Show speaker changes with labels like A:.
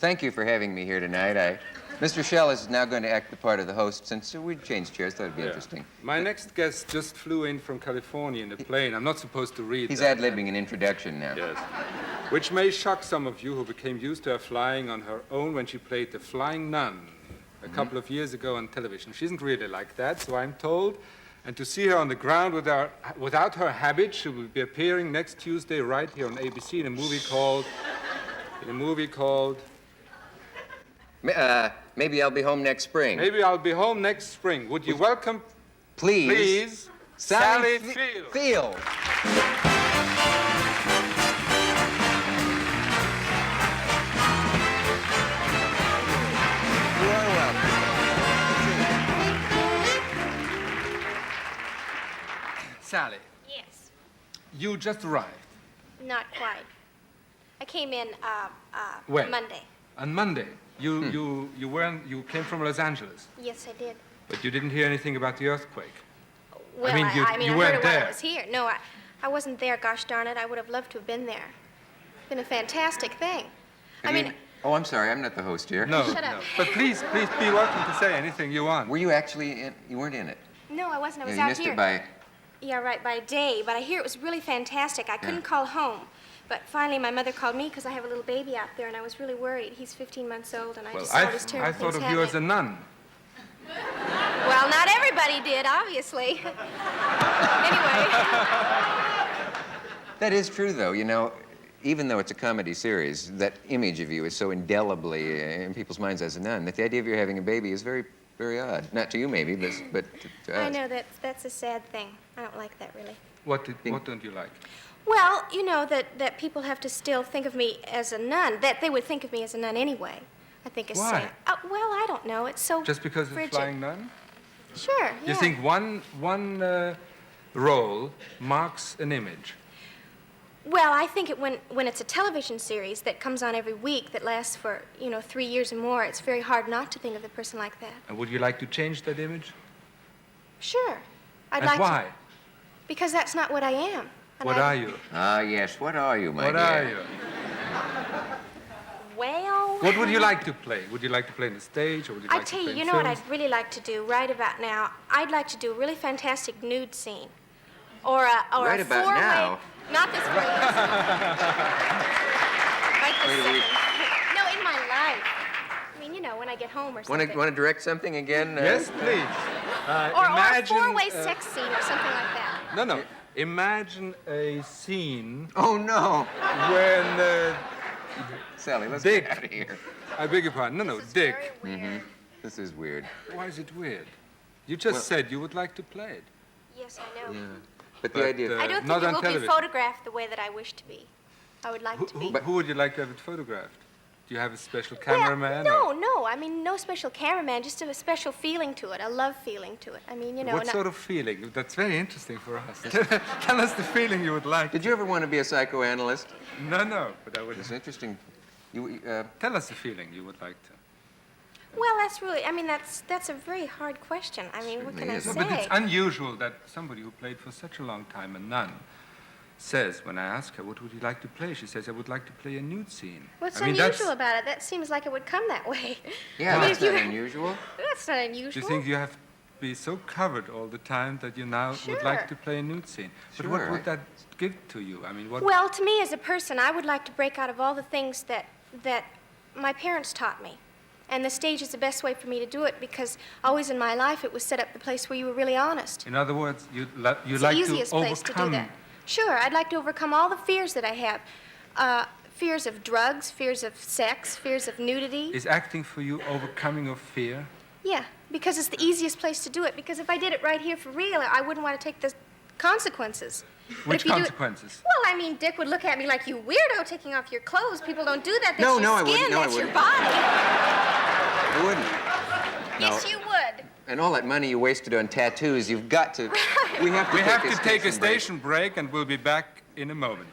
A: thank you for having me here tonight. Mr. Schell is now going to act the part of the host since we changed chairs. Thought it'd be interesting.
B: My next guest just flew in from California in a plane. I'm not supposed to read
A: He's
B: that.
A: ad-libbing an introduction now.
B: Yes. Which may shock some of you who became used to her flying on her own when she played the Flying Nun a couple of years ago on television. She isn't really like that, so I'm told. And to see her on the ground without her habit, she will be appearing next Tuesday right here on ABC in a movie called...
A: Maybe I'll be home next spring.
B: Maybe I'll be home next spring. Would you welcome, please, Sally Field.
A: Field. You are welcome.
B: Sally.
C: Yes.
B: You just arrived.
C: Not quite. I came in
B: When?
C: Monday.
B: On Monday. You came from Los Angeles.
C: Yes, I did.
B: But you didn't hear anything about the earthquake.
C: Well,
B: I mean, you
C: I heard
B: weren't
C: it while
B: there.
C: I was here. No, I wasn't there. Gosh darn it! I would have loved to have been there. Been a fantastic thing. I mean.
A: Oh, I'm sorry. I'm not the host here.
B: No,
C: Shut up.
B: no. But please be welcome to say anything you want.
A: Were you actually in? You weren't in it.
C: No, I wasn't. I was
A: you
C: out
A: missed
C: here.
A: it by.
C: Yeah, right, by day. But I hear it was really fantastic. I couldn't call home. But finally, my mother called me because I have a little baby out there, and I was really worried. He's 15 months old, and I just saw this terrible
B: I thought
C: things
B: of you as a
C: happening.
B: nun.
C: Well, not everybody did, obviously. Anyway.
A: That is true, though. You know, even though it's a comedy series, that image of you is so indelibly in people's minds as a nun that the idea of you having a baby is very, very odd. Not to you, maybe, but to us.
C: I know that's a sad thing. I don't like that, really.
B: What don't you like?
C: Well, you know, that people have to still think of me as a nun, that they would think of me as a nun anyway. I think it's
B: Why?
C: sad. Well, I don't know. It's so
B: Just because
C: frigid.
B: it's Flying Nun?
C: Sure, yeah.
B: You think one role marks an image?
C: Well, I think when it's a television series that comes on every week that lasts for, 3 years or more, it's very hard not to think of the person like that.
B: And would you like to change that image?
C: Sure. I'd
B: And
C: like
B: why?
C: to. Because that's not what I am. And
B: What are you?
A: Ah, yes. What are you, my dear?
B: What are you?
C: Well...
B: What would you like to play? Would you like to play on the stage, or would you like
C: I
B: to
C: tell
B: play
C: you,
B: in
C: you know what
B: films?
C: I'd really like to do right about now? I'd like to do a really fantastic nude scene. Or a
A: Right
C: a
A: about
C: four-way...
A: now?
C: Not this way. Right this second. No, in my life. I mean, when I get home or something.
A: Want to direct something again?
B: Yes, please.
C: Or a
B: Imagine,
C: four-way sex scene or something like that.
B: No. Imagine a scene
A: Oh, no.
B: when
A: Sally, let's
B: Dick.
A: get out of here.
B: I beg your pardon. No,
C: This is
B: Dick.
C: very weird.
A: This is weird.
B: Why is it weird? You just said you would like to play it.
C: Yes, I know.
A: But the
B: But,
A: idea...
C: I don't
B: Not
C: think it
B: on
C: will be
B: television.
C: photographed the way that I wish to be. I would like to be.
B: Who would you like to have it photographed? Do you have a special cameraman?
C: Well,
B: or-
C: no. I mean, no special cameraman, just a special feeling to it, a love feeling to it. I mean,
B: What
C: and
B: sort of feeling? That's very interesting for us. Tell us the feeling you would like.
A: Did you ever want to be a psychoanalyst?
B: No, but I would.
A: It's interesting.
B: Tell us the feeling you would like to.
C: Well, that's really, I mean, that's a very hard question. I mean, what can I
A: Certainly
C: say?
A: is.
B: But it's unusual that somebody who played for such a long time, a nun, says, when I ask her, what would you like to play? She says, I would like to play a nude scene.
C: What's
B: I mean,
C: unusual about it? That seems like it would come that way.
A: Yeah,
C: I mean,
A: that's
C: if
A: not
C: you-
A: unusual.
C: That's not
B: Do
C: unusual.
B: you think you have to be so covered all the time that you now would like
C: Sure.
B: to play a nude scene? But
A: Sure,
B: what would that give to you? I mean, what...
C: Well, to me as a person, I would like to break out of all the things that my parents taught me. And the stage is the best way for me to do it because always in my life it was set up the place where you were really honest.
B: In other words, you
C: It's
B: like
C: the
B: to
C: easiest place to do
B: overcome...
C: that. Sure, I'd like to overcome all the fears that I have. Fears of drugs, fears of sex, fears of nudity.
B: Is acting for you overcoming of fear?
C: Yeah, because it's the easiest place to do it. Because if I did it right here for real, I wouldn't want to take the consequences. But
B: Which
C: if you do it-
B: consequences?
C: Well, I mean, Dick would look at me like, you weirdo, taking off your clothes. People don't do that. That's
A: No,
C: your
A: no, I
C: skin.
A: wouldn't. No, I
C: That's your
A: wouldn't.
C: body.
A: I wouldn't.
C: Yes, you would.
A: And all that money you wasted on tattoos, you've got to... We have to
B: We have to take a
A: station break.
B: station break, and we'll be back in a moment.